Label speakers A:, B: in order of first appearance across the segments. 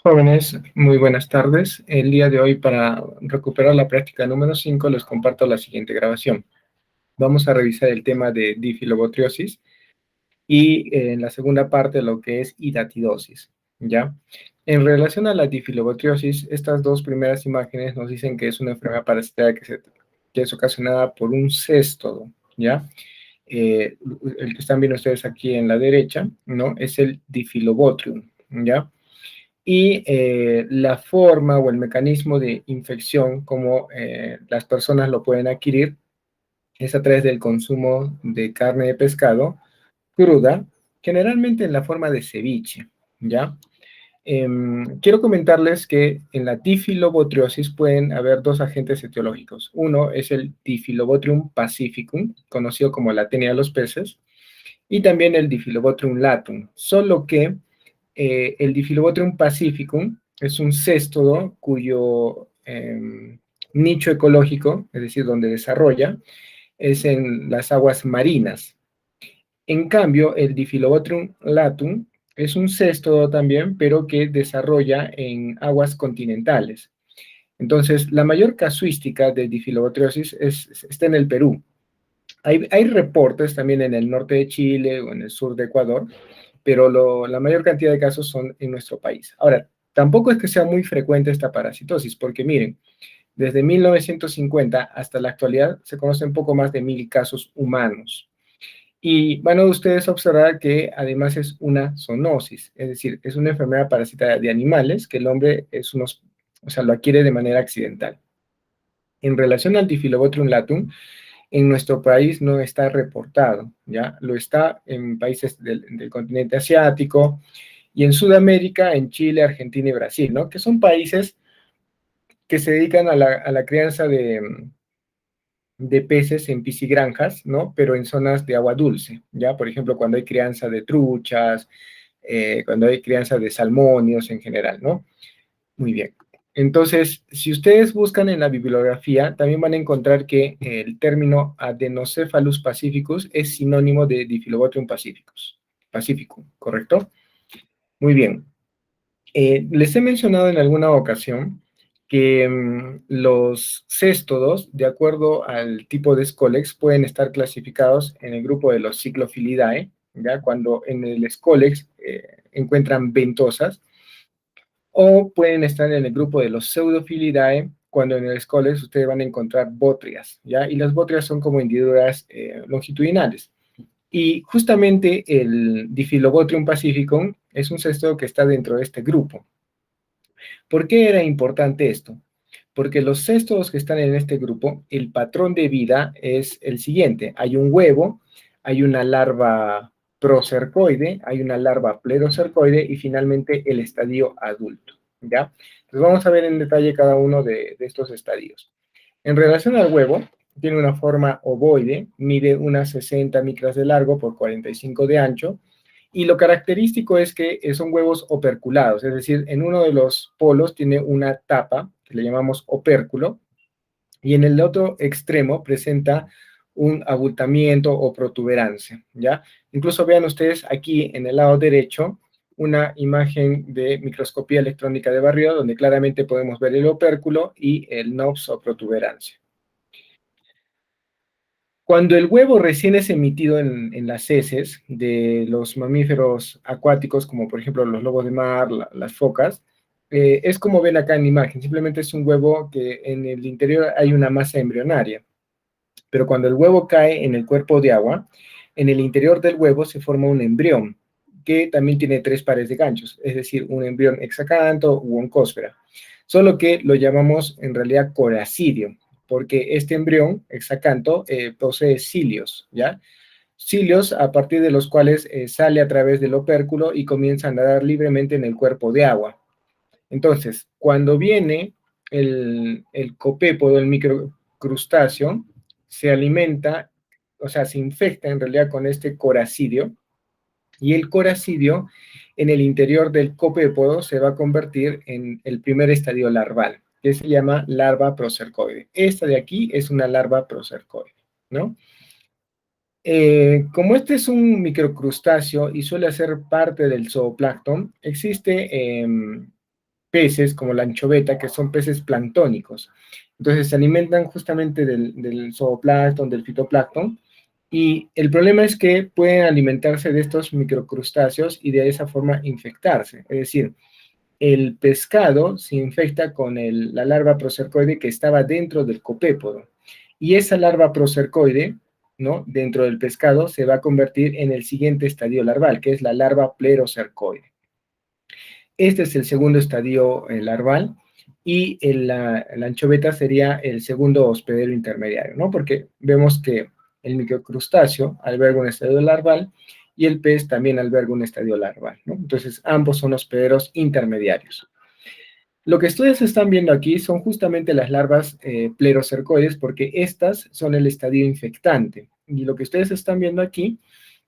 A: Jóvenes, muy buenas tardes. El día de hoy, para recuperar la práctica número 5, les comparto la siguiente grabación. Vamos a revisar el tema de difilobotriosis y en la segunda parte lo que es hidatidosis, ¿ya? En relación a la difilobotriosis, estas dos primeras imágenes nos dicen que es una enfermedad parasitaria que es ocasionada por un céstodo, ¿ya? El que están viendo ustedes aquí en la derecha, ¿no? Es el Difilobotrium, ¿ya? Y la forma o el mecanismo de infección, como las personas lo pueden adquirir, es a través del consumo de carne de pescado cruda, generalmente en la forma de ceviche, ¿ya? Quiero comentarles que en la difilobotriosis pueden haber dos agentes etiológicos. Uno es el Difilobotrium pacificum, conocido como la tenia de los peces, y también el Difilobotrium latum, solo que el Difilobotrium pacificum es un céstodo cuyo nicho ecológico, es decir, donde desarrolla, es en las aguas marinas. En cambio, el Difilobotrium latum es un céstodo también, pero que desarrolla en aguas continentales. Entonces, la mayor casuística de difilobotriosis está en el Perú. Hay reportes también en el norte de Chile o en el sur de Ecuador, pero la mayor cantidad de casos son en nuestro país. Ahora, tampoco es que sea muy frecuente esta parasitosis, porque miren, desde 1950 hasta la actualidad se conocen poco más de 1000 casos humanos. Y van a ustedes observar que además es una zoonosis, es decir, es una enfermedad parasitaria de animales que el hombre lo adquiere de manera accidental. En relación al Difilobotrium latum, en nuestro país no está reportado, ¿ya? Lo está en países del continente asiático y en Sudamérica, en Chile, Argentina y Brasil, ¿no? Que son países que se dedican a la crianza de peces en piscigranjas, ¿no? Pero en zonas de agua dulce, ¿ya? Por ejemplo, cuando hay crianza de truchas, cuando hay crianza de salmónidos en general, ¿no? Muy bien. Entonces, si ustedes buscan en la bibliografía, también van a encontrar que el término Adenocephalus pacificus es sinónimo de Difilobotrium pacificum, ¿correcto? Muy bien. Les he mencionado en alguna ocasión que los céstodos, de acuerdo al tipo de Scolex, pueden estar clasificados en el grupo de los Cyclophilidae, ¿ya? Cuando en el Scolex encuentran ventosas, o pueden estar en el grupo de los Pseudophilidae, cuando en el Scolex ustedes van a encontrar bótrias, ¿ya? Y las bótrias son como hendiduras longitudinales. Y justamente el Difilobotrium pacificum es un cesto que está dentro de este grupo. ¿Por qué era importante esto? Porque los cestos que están en este grupo, el patrón de vida es el siguiente. Hay un huevo, hay una larva procercoide, hay una larva plerocercoide y finalmente el estadio adulto, ¿ya? Entonces vamos a ver en detalle cada uno de estos estadios. En relación al huevo, tiene una forma ovoide, mide unas 60 micras de largo por 45 de ancho, y lo característico es que son huevos operculados, es decir, en uno de los polos tiene una tapa, que le llamamos opérculo, y en el otro extremo presenta un abultamiento o protuberancia, ¿ya? Incluso vean ustedes aquí en el lado derecho una imagen de microscopía electrónica de barrido, donde claramente podemos ver el opérculo y el nox o protuberancia. Cuando el huevo recién es emitido en las heces de los mamíferos acuáticos, como por ejemplo los lobos de mar, las focas, es como ven acá en la imagen, simplemente es un huevo que en el interior hay una masa embrionaria, pero cuando el huevo cae en el cuerpo de agua, en el interior del huevo se forma un embrión, que también tiene 3 pares de ganchos, es decir, un embrión hexacanto u oncósfera, solo que lo llamamos en realidad coracidio, porque este embrión hexacanto posee cilios, ¿ya? Cilios a partir de los cuales sale a través del opérculo y comienza a nadar libremente en el cuerpo de agua. Entonces, cuando viene el copépodo, el microcrustáceo, se alimenta, o sea, se infecta en realidad con este coracidio, y el coracidio en el interior del copépodo se va a convertir en el primer estadio larval, que se llama larva procercoide. Esta de aquí es una larva procercoide, ¿no? Como este es un microcrustáceo y suele ser parte del zooplancton, existe peces como la anchoveta, que son peces planctónicos. Entonces se alimentan justamente del zooplancton, del fitoplancton, y el problema es que pueden alimentarse de estos microcrustáceos y de esa forma infectarse. Es decir, el pescado se infecta con la larva procercoide que estaba dentro del copépodo. Y esa larva procercoide, ¿no?, dentro del pescado se va a convertir en el siguiente estadio larval, que es la larva plerocercoide. Este es el segundo estadio larval, y la anchoveta sería el segundo hospedero intermediario, ¿no? Porque vemos que el microcrustáceo alberga un estadio larval y el pez también alberga un estadio larval, ¿no? Entonces, ambos son hospederos intermediarios. Lo que ustedes están viendo aquí son justamente las larvas plerocercoides, porque estas son el estadio infectante. Y lo que ustedes están viendo aquí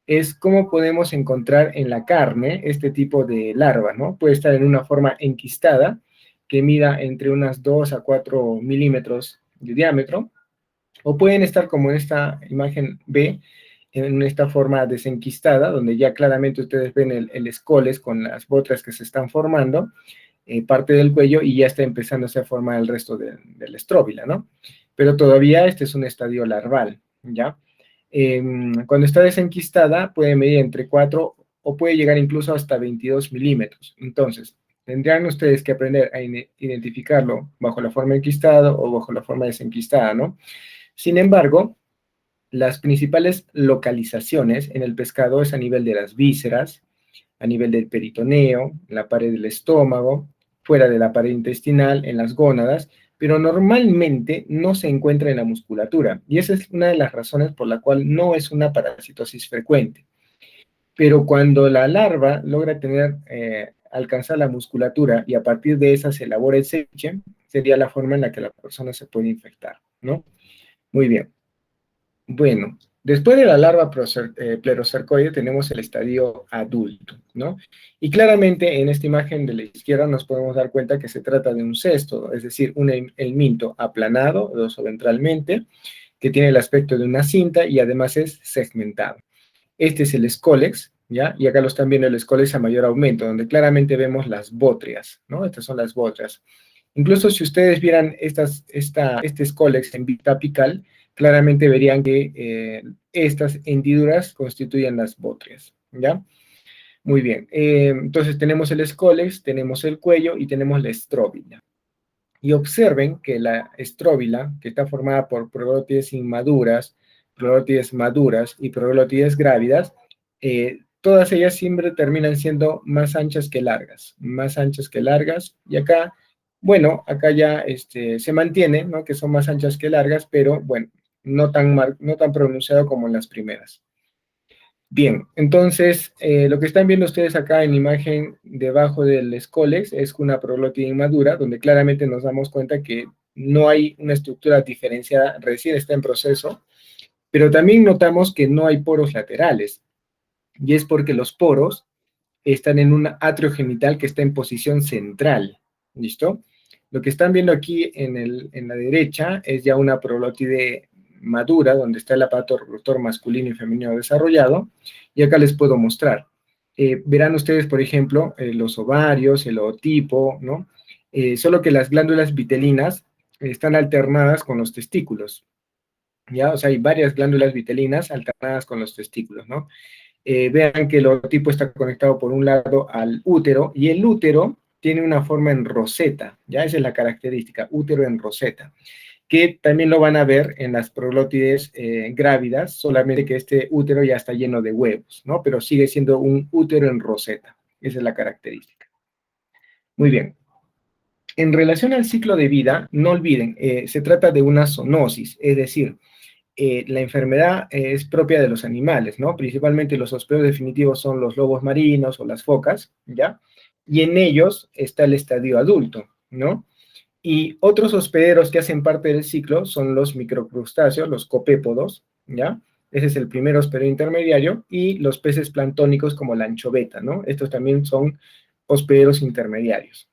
A: es cómo podemos encontrar en la carne este tipo de larva, ¿no? Puede estar en una forma enquistada, que mida entre unas 2 a 4 milímetros de diámetro, o pueden estar como en esta imagen B, en esta forma desenquistada, donde ya claramente ustedes ven el escoles con las botas que se están formando, parte del cuello, y ya está empezando a formar el resto de la estróbila, ¿no? Pero todavía este es un estadio larval, ¿ya? Cuando está desenquistada puede medir entre 4 o puede llegar incluso hasta 22 milímetros. Entonces, tendrían ustedes que aprender a identificarlo bajo la forma enquistada o bajo la forma desenquistada, ¿no? Sin embargo, las principales localizaciones en el pescado es a nivel de las vísceras, a nivel del peritoneo, en la pared del estómago, fuera de la pared intestinal, en las gónadas, pero normalmente no se encuentra en la musculatura. Y esa es una de las razones por la cual no es una parasitosis frecuente. Pero cuando la larva logra alcanzar la musculatura y a partir de esa se elabora el ceviche, sería la forma en la que la persona se puede infectar, ¿no? Muy bien. Bueno, después de la larva plerocercoide tenemos el estadio adulto, ¿no? Y claramente en esta imagen de la izquierda nos podemos dar cuenta que se trata de un cesto, es decir, un helminto aplanado dorsoventralmente, que tiene el aspecto de una cinta y además es segmentado. Este es el escólex, ¿ya? Y acá lo están viendo el escólex a mayor aumento, donde claramente vemos las bótreas, ¿no? Estas son las bótreas. Incluso si ustedes vieran este escólex en vista apical, claramente verían que estas hendiduras constituyen las bótreas, ¿ya? Muy bien, entonces tenemos el escólex, tenemos el cuello y tenemos la estróbila. Y observen que la estróbila, que está formada por proglótides inmaduras, proglótides maduras y proglótides grávidas, todas ellas siempre terminan siendo más anchas que largas, más anchas que largas, y acá, bueno, acá ya se mantiene, ¿no?, que son más anchas que largas, pero bueno, no tan pronunciado como en las primeras. Bien, entonces, lo que están viendo ustedes acá en la imagen debajo del escólex es una proglótida inmadura, donde claramente nos damos cuenta que no hay una estructura diferenciada, recién está en proceso, pero también notamos que no hay poros laterales, y es porque los poros están en un atrio genital que está en posición central, ¿listo? Lo que están viendo aquí en la derecha es ya una proglótide madura, donde está el aparato reproductor masculino y femenino desarrollado, y acá les puedo mostrar. Verán ustedes, por ejemplo, los ovarios, el ootipo, ¿no? Solo que las glándulas vitelinas están alternadas con los testículos, ¿ya? O sea, hay varias glándulas vitelinas alternadas con los testículos, ¿no? Vean que el ootipo está conectado por un lado al útero, y el útero tiene una forma en roseta, ¿ya? Esa es la característica, útero en roseta, que también lo van a ver en las proglótides grávidas, solamente que este útero ya está lleno de huevos, ¿no? Pero sigue siendo un útero en roseta, esa es la característica. Muy bien. En relación al ciclo de vida, no olviden, se trata de una zoonosis, es decir, la enfermedad es propia de los animales, ¿no? Principalmente los hospederos definitivos son los lobos marinos o las focas, ¿ya? Y en ellos está el estadio adulto, ¿no? Y otros hospederos que hacen parte del ciclo son los microcrustáceos, los copépodos, ¿ya? Ese es el primer hospedero intermediario, y los peces planctónicos como la anchoveta, ¿no? Estos también son hospederos intermediarios.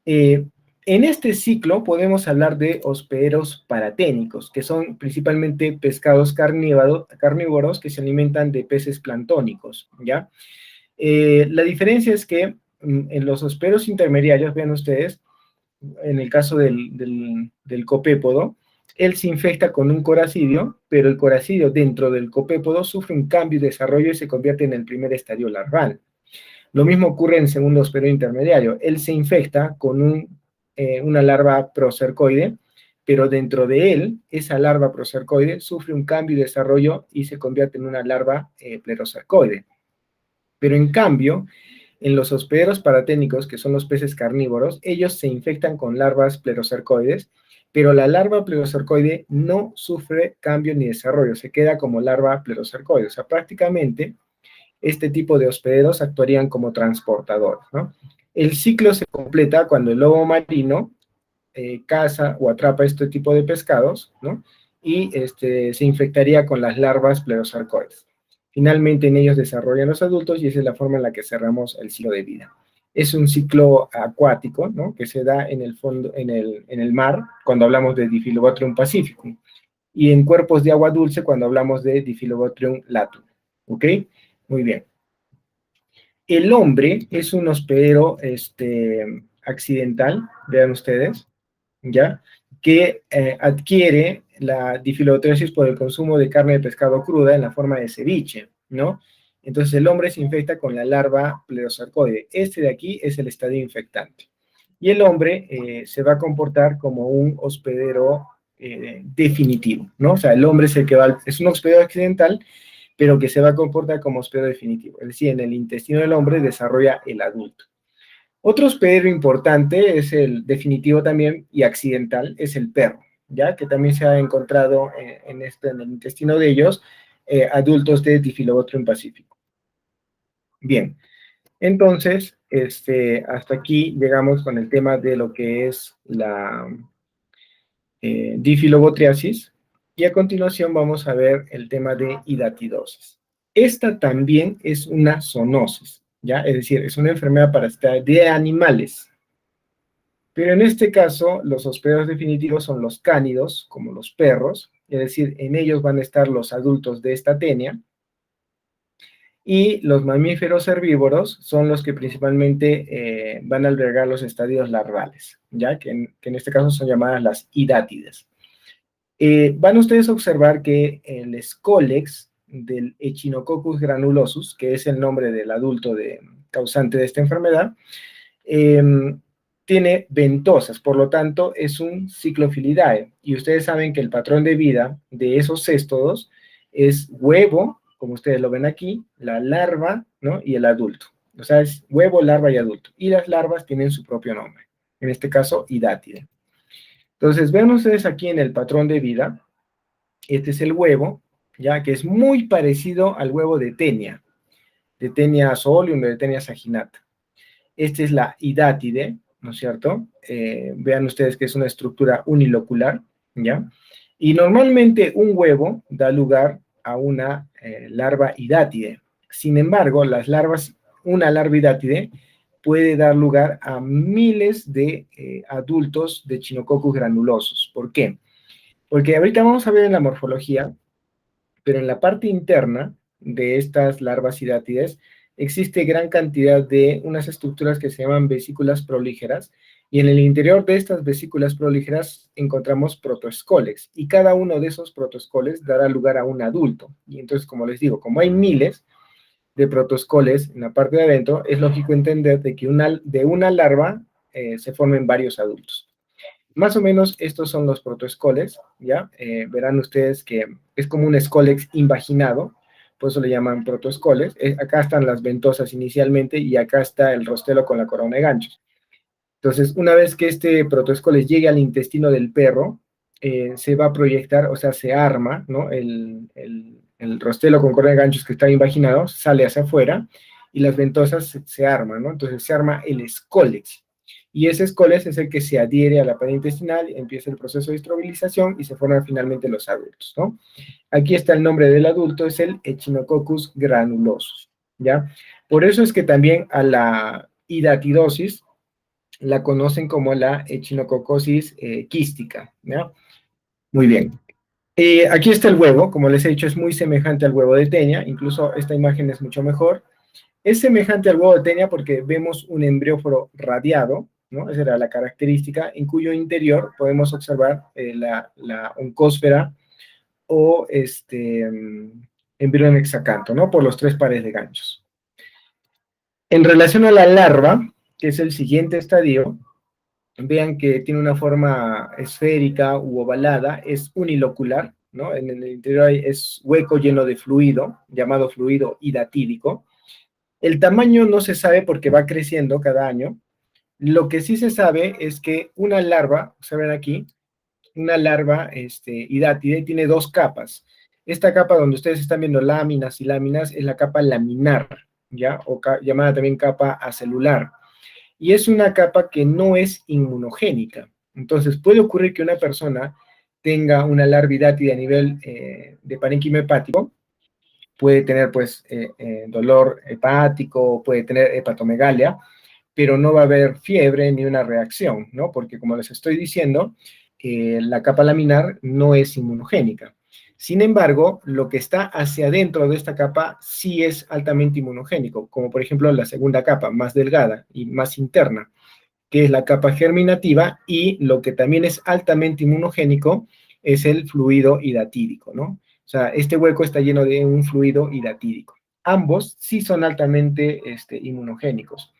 A: En este ciclo podemos hablar de hospederos paraténicos, que son principalmente pescados carnívoros que se alimentan de peces planctónicos, ¿ya? La diferencia es que en los hospederos intermediarios, vean ustedes, en el caso del copépodo, él se infecta con un coracidio, pero el coracidio dentro del copépodo sufre un cambio y desarrollo y se convierte en el primer estadio larval. Lo mismo ocurre en el segundo hospedo intermediario. Él se infecta con una larva procercoide, pero dentro de él, esa larva procercoide sufre un cambio y desarrollo y se convierte en una larva plerocercoide. Pero en cambio, en los hospederos paraténicos, que son los peces carnívoros, ellos se infectan con larvas plerocercoides, pero la larva plerocercoide no sufre cambio ni desarrollo, se queda como larva plerocercoide. O sea, prácticamente este tipo de hospederos actuarían como transportadores, ¿no? El ciclo se completa cuando el lobo marino caza o atrapa este tipo de pescados, ¿no? Y se infectaría con las larvas pleurosarcoides. Finalmente en ellos desarrollan los adultos y esa es la forma en la que cerramos el ciclo de vida. Es un ciclo acuático, ¿no? Que se da en el fondo, en el mar, cuando hablamos de Diphyllobothrium pacificum, y en cuerpos de agua dulce cuando hablamos de Diphyllobothrium latum. ¿Ok? Muy bien. El hombre es un hospedero accidental, vean ustedes, ¿ya? Que adquiere la difilobacteriosis por el consumo de carne de pescado cruda en la forma de ceviche, ¿no? Entonces el hombre se infecta con la larva pleurosarcoide. Este de aquí es el estadio infectante. Y el hombre se va a comportar como un hospedero definitivo, ¿no? O sea, el hombre es el que es un hospedero accidental, pero que se va a comportar como hospedero definitivo. Es decir, en el intestino del hombre desarrolla el adulto. Otro hospedero importante es el definitivo también y accidental, es el perro, ¿ya? Que también se ha encontrado en el intestino de ellos adultos de Diphyllobothrium pacificum. Bien, entonces, hasta aquí llegamos con el tema de lo que es la difilobotriasis, y a continuación vamos a ver el tema de hidatidosis. Esta también es una zoonosis, ¿ya? Es decir, es una enfermedad parasitaria de animales. Pero en este caso, los hospederos definitivos son los cánidos, como los perros, es decir, en ellos van a estar los adultos de esta tenia, y los mamíferos herbívoros son los que principalmente van a albergar los estadios larvales, ¿ya? Que en este caso son llamadas las hidátides. Van ustedes a observar que el Scolex del Echinococcus granulosus, que es el nombre del adulto causante de esta enfermedad, tiene ventosas, por lo tanto es un Cyclophilidae, y ustedes saben que el patrón de vida de esos céstodos es huevo, como ustedes lo ven aquí, la larva, ¿no? Y el adulto. O sea, es huevo, larva y adulto. Y las larvas tienen su propio nombre, en este caso, hidátide. Entonces, ven ustedes aquí en el patrón de vida, este es el huevo, ya que es muy parecido al huevo de Tenia solium, de Tenia saginata. Esta es la hidátide, ¿no es cierto? Vean ustedes que es una estructura unilocular, ¿ya? Y normalmente un huevo da lugar a una larva hidátide. Sin embargo, una larva hidátide puede dar lugar a miles de adultos de Echinococcus granulosus. ¿Por qué? Porque ahorita vamos a ver en la morfología, pero en la parte interna de estas larvas hidátides existe gran cantidad de unas estructuras que se llaman vesículas prolígeras, y en el interior de estas vesículas prolígeras encontramos protoescoles, y cada uno de esos protoescoles dará lugar a un adulto. Y entonces, como les digo, como hay miles de protoescoles en la parte de adentro, es lógico entender de que de una larva se formen varios adultos. Más o menos estos son los protoescoles, ¿ya? Verán ustedes que es como un escolex invaginado, por eso le llaman protoescoles. Acá están las ventosas inicialmente y acá está el rostelo con la corona de ganchos. Entonces, una vez que este protoescoles llegue al intestino del perro, se va a proyectar, o sea, se arma, ¿no? El rostelo con corona de ganchos que está invaginado sale hacia afuera y las ventosas se arman, ¿no? Entonces se arma el escolex. Y ese escolex es el que se adhiere a la pared intestinal, empieza el proceso de estrobilización y se forman finalmente los adultos, ¿no? Aquí está el nombre del adulto, es el Echinococcus granulosus, ¿ya? Por eso es que también a la hidatidosis la conocen como la echinococcosis quística, ¿ya? Muy bien. Aquí está el huevo, como les he dicho, es muy semejante al huevo de Tenia, incluso esta imagen es mucho mejor. Es semejante al huevo de Tenia porque vemos un embrióforo radiado, ¿no? Esa era la característica, en cuyo interior podemos observar la oncósfera o embrión hexacanto, ¿no? Por los tres pares de ganchos. En relación a la larva, que es el siguiente estadio, vean que tiene una forma esférica u ovalada, es unilocular, ¿no? En el interior es hueco lleno de fluido, llamado fluido hidatídico. El tamaño no se sabe porque va creciendo cada año. Lo que sí se sabe es que una larva, ¿saben aquí? Una larva hidátide tiene dos capas. Esta capa donde ustedes están viendo láminas y láminas es la capa laminar, ¿ya? O llamada también capa acelular. Y es una capa que no es inmunogénica. Entonces puede ocurrir que una persona tenga una larva hidátide a nivel de parénquima hepático, puede tener pues dolor hepático, puede tener hepatomegalia, pero no va a haber fiebre ni una reacción, ¿no? Porque como les estoy diciendo, la capa laminar no es inmunogénica. Sin embargo, lo que está hacia adentro de esta capa sí es altamente inmunogénico, como por ejemplo la segunda capa, más delgada y más interna, que es la capa germinativa, y lo que también es altamente inmunogénico es el fluido hidatídico, ¿no? O sea, este hueco está lleno de un fluido hidatídico. Ambos sí son altamente inmunogénicos.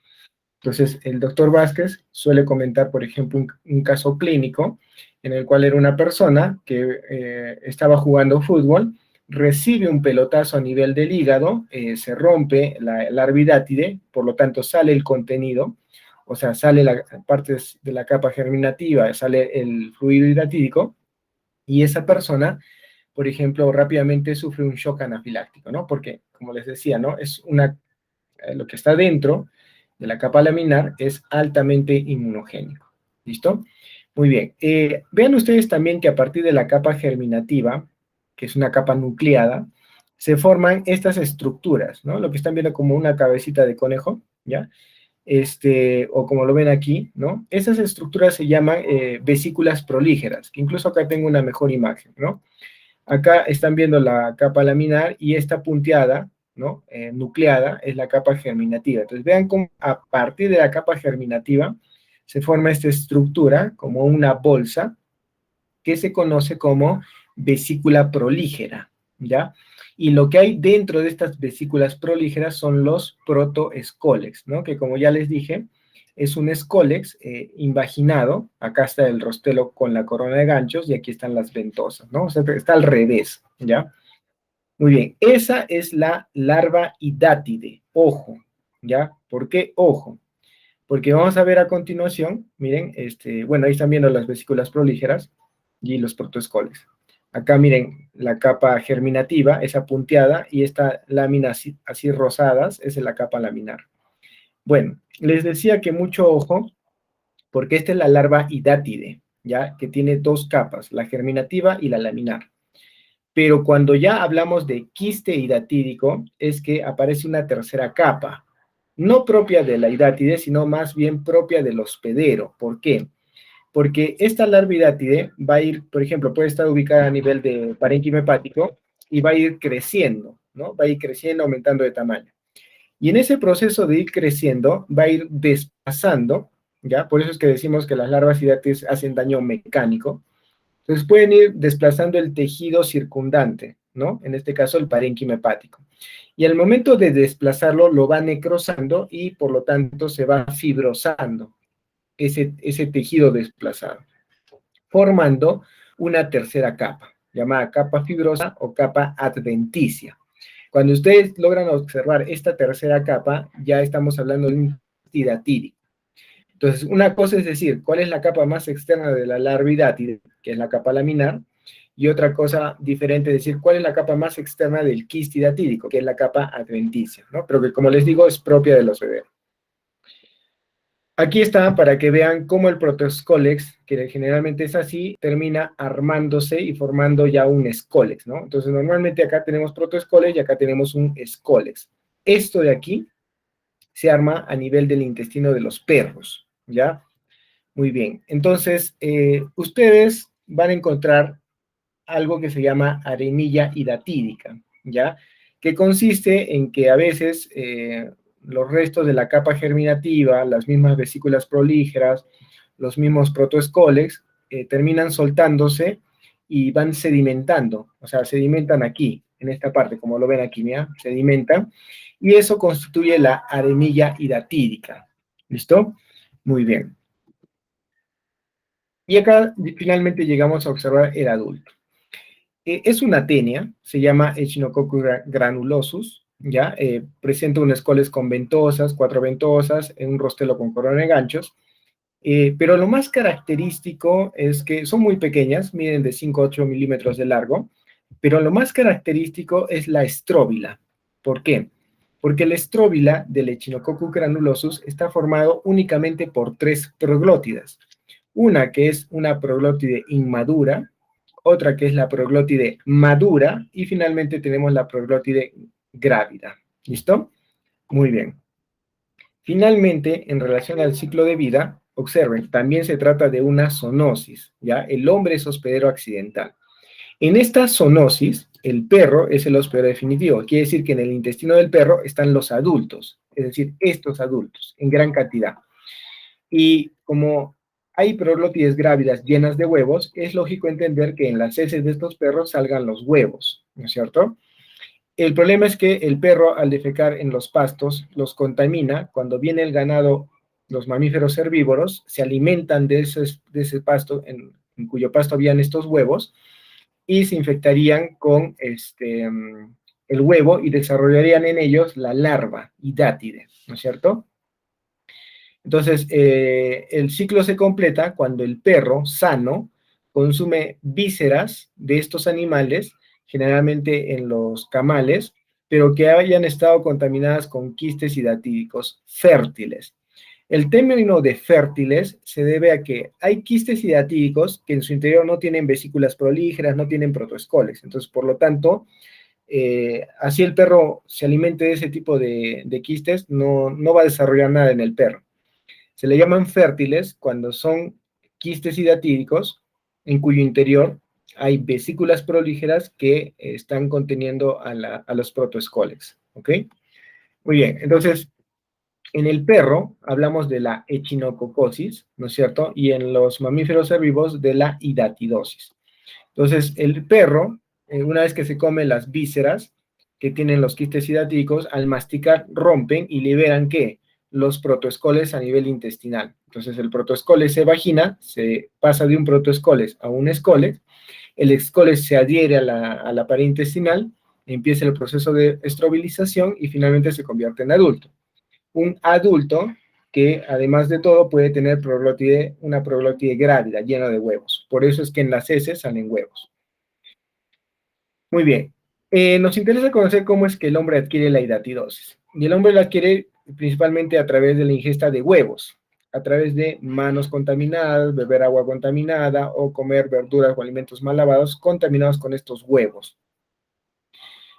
A: Entonces, el doctor Vázquez suele comentar, por ejemplo, un caso clínico en el cual era una persona que estaba jugando fútbol, recibe un pelotazo a nivel del hígado, se rompe la larvidátide, por lo tanto sale el contenido, o sea, sale la parte de la capa germinativa, sale el fluido hidatídico, y esa persona, por ejemplo, rápidamente sufre un shock anafiláctico, ¿no? Porque, como les decía, ¿no? Es lo que está dentro de la capa laminar es altamente inmunogénico. ¿Listo? Muy bien. Vean ustedes también que a partir de la capa germinativa, que es una capa nucleada, se forman estas estructuras, ¿no? Lo que están viendo como una cabecita de conejo, ¿ya? O como lo ven aquí, ¿no? Esas estructuras se llaman vesículas prolígeras, que incluso acá tengo una mejor imagen, ¿no? Acá están viendo la capa laminar y esta punteada, ¿no? Nucleada, es la capa germinativa. Entonces vean cómo a partir de la capa germinativa se forma esta estructura como una bolsa que se conoce como vesícula prolígera, ¿ya? Y lo que hay dentro de estas vesículas prolígeras son los protoescólex, ¿no? Que como ya les dije, es un escólex invaginado. Acá está el rostelo con la corona de ganchos y aquí están las ventosas, ¿no? O sea, está al revés, ¿ya? Muy bien, esa es la larva hidátide, ojo, ¿ya? ¿Por qué ojo? Porque vamos a ver a continuación, miren, bueno, ahí están viendo las vesículas prolígeras y los protoescoles. Acá miren la capa germinativa, esa punteada, y esta lámina así rosadas, esa es la capa laminar. Bueno, les decía que mucho ojo, porque esta es la larva hidátide, ¿ya? Que tiene dos capas, la germinativa y la laminar. Pero cuando ya hablamos de quiste hidatídico, es que aparece una tercera capa, no propia de la hidátide, sino más bien propia del hospedero. ¿Por qué? Porque esta larva hidátide va a ir, por ejemplo, puede estar ubicada a nivel de parénquima hepático y va a ir creciendo, ¿no? Va a ir creciendo, aumentando de tamaño. Y en ese proceso de ir creciendo, va a ir desplazando, ¿ya? Por eso es que decimos que las larvas hidátides hacen daño mecánico. Entonces pueden ir desplazando el tejido circundante, ¿no? En este caso el parénquima hepático. Y al momento de desplazarlo, lo va necrosando y por lo tanto se va fibrosando ese tejido desplazado, formando una tercera capa, llamada capa fibrosa o capa adventicia. Cuando ustedes logran observar esta tercera capa, ya estamos hablando de un hidatídico. Entonces, una cosa es decir, cuál es la capa más externa de la larva hidátide, que es la capa laminar, y otra cosa diferente es decir, cuál es la capa más externa del quiste hidatídico, que es la capa adventicia, ¿no? Pero que, como les digo, es propia de los bebés. Aquí está para que vean cómo el protoescólex, que generalmente es así, termina armándose y formando ya un escólex, ¿no? Entonces, normalmente acá tenemos protoescólex y acá tenemos un escólex. Esto de aquí se arma a nivel del intestino de los perros, ¿ya? Muy bien. Entonces, ustedes van a encontrar algo que se llama arenilla hidatídica, ¿ya? Que consiste en que a veces los restos de la capa germinativa, las mismas vesículas prolíferas, los mismos protoescoles, terminan soltándose y van sedimentando, o sea, sedimentan aquí, en esta parte, como lo ven aquí, mira, sedimentan, y eso constituye la arenilla hidatídica. ¿Listo? Muy bien. Y acá finalmente llegamos a observar el adulto. Es una tenia, se llama Echinococcus granulosus, ¿ya? Presenta unas coles con ventosas, 4 ventosas, en un rostelo con corona de ganchos, pero lo más característico es que son muy pequeñas, miden de 5 a 8 milímetros de largo, pero lo más característico es la estróbila. ¿Por qué? Porque la estróbila del Echinococcus granulosus está formado únicamente por 3 proglótidas. Una que es una proglótide inmadura, otra que es la proglótide madura, y finalmente tenemos la proglótide grávida. ¿Listo? Muy bien. Finalmente, en relación al ciclo de vida, observen, también se trata de una zoonosis, ¿ya? El hombre es hospedero accidental. En esta zoonosis, el perro es el hospedero definitivo. Quiere decir que en el intestino del perro están los adultos, es decir, estos adultos, en gran cantidad. Y como hay proglótides grávidas llenas de huevos, es lógico entender que en las heces de estos perros salgan los huevos, ¿no es cierto? El problema es que el perro, al defecar en los pastos, los contamina. Cuando viene el ganado, los mamíferos herbívoros se alimentan de ese pasto, en cuyo pasto habían estos huevos, y se infectarían con el huevo y desarrollarían en ellos la larva hidátide, ¿no es cierto? Entonces, el ciclo se completa cuando el perro sano consume vísceras de estos animales, generalmente en los camales, pero que hayan estado contaminadas con quistes hidatídicos fértiles. El término de fértiles se debe a que hay quistes hidatídicos que en su interior no tienen vesículas prolíferas, no tienen protoescoles. Entonces, por lo tanto, así el perro se alimente de ese tipo de quistes, no va a desarrollar nada en el perro. Se le llaman fértiles cuando son quistes hidatídicos en cuyo interior hay vesículas prolíferas que están conteniendo a los protoescoles. ¿Ok? Muy bien, entonces, en el perro hablamos de la echinococosis, ¿no es cierto? Y en los mamíferos herbívoros de la hidatidosis. Entonces, el perro, una vez que se come las vísceras que tienen los quistes hidatídicos, al masticar rompen y liberan ¿qué? Los protoescoles a nivel intestinal. Entonces, el protoescoles se vagina, se pasa de un protoescoles a un escoles, el escoles se adhiere a la pared intestinal, empieza el proceso de estrobilización y finalmente se convierte en adulto. Un adulto que además de todo puede tener una proglótide grávida, llena de huevos. Por eso es que en las heces salen huevos. Muy bien. Nos interesa conocer cómo es que el hombre adquiere la hidatidosis. Y el hombre la adquiere principalmente a través de la ingesta de huevos, a través de manos contaminadas, beber agua contaminada o comer verduras o alimentos mal lavados contaminados con estos huevos.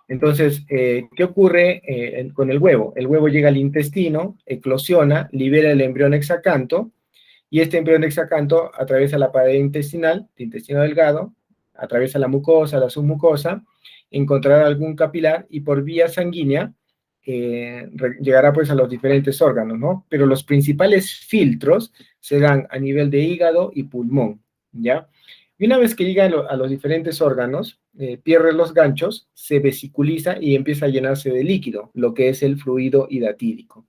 A: Entonces, ¿qué ocurre con el huevo? El huevo llega al intestino, eclosiona, libera el embrión hexacanto, y este embrión hexacanto atraviesa la pared intestinal, el intestino delgado, atraviesa la mucosa, la submucosa, encontrará algún capilar y por vía sanguínea llegará pues a los diferentes órganos, ¿no? Pero los principales filtros se dan a nivel de hígado y pulmón, ¿ya? Y una vez que llega a los diferentes órganos, pierde los ganchos, se vesiculiza y empieza a llenarse de líquido, lo que es el fluido hidatídico.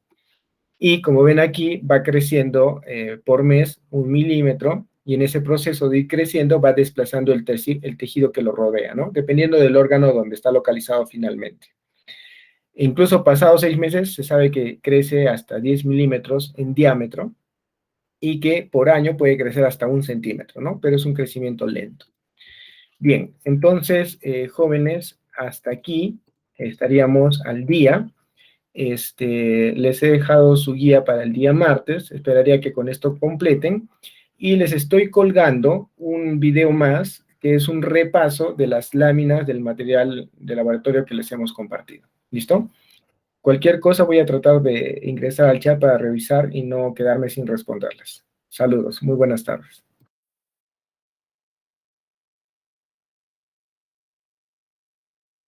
A: Y como ven aquí, va creciendo por mes 1 milímetro, y en ese proceso de ir creciendo va desplazando el tejido que lo rodea, ¿no? Dependiendo del órgano donde está localizado finalmente. E incluso pasados 6 meses se sabe que crece hasta 10 milímetros en diámetro y que por año puede crecer hasta 1 centímetro, ¿no? Pero es un crecimiento lento. Bien, entonces, jóvenes, hasta aquí estaríamos al día. Les he dejado su guía para el día martes, esperaría que con esto completen, y les estoy colgando un video más, que es un repaso de las láminas del material de laboratorio que les hemos compartido. ¿Listo? Cualquier cosa voy a tratar de ingresar al chat para revisar y no quedarme sin responderles. Saludos, muy buenas tardes.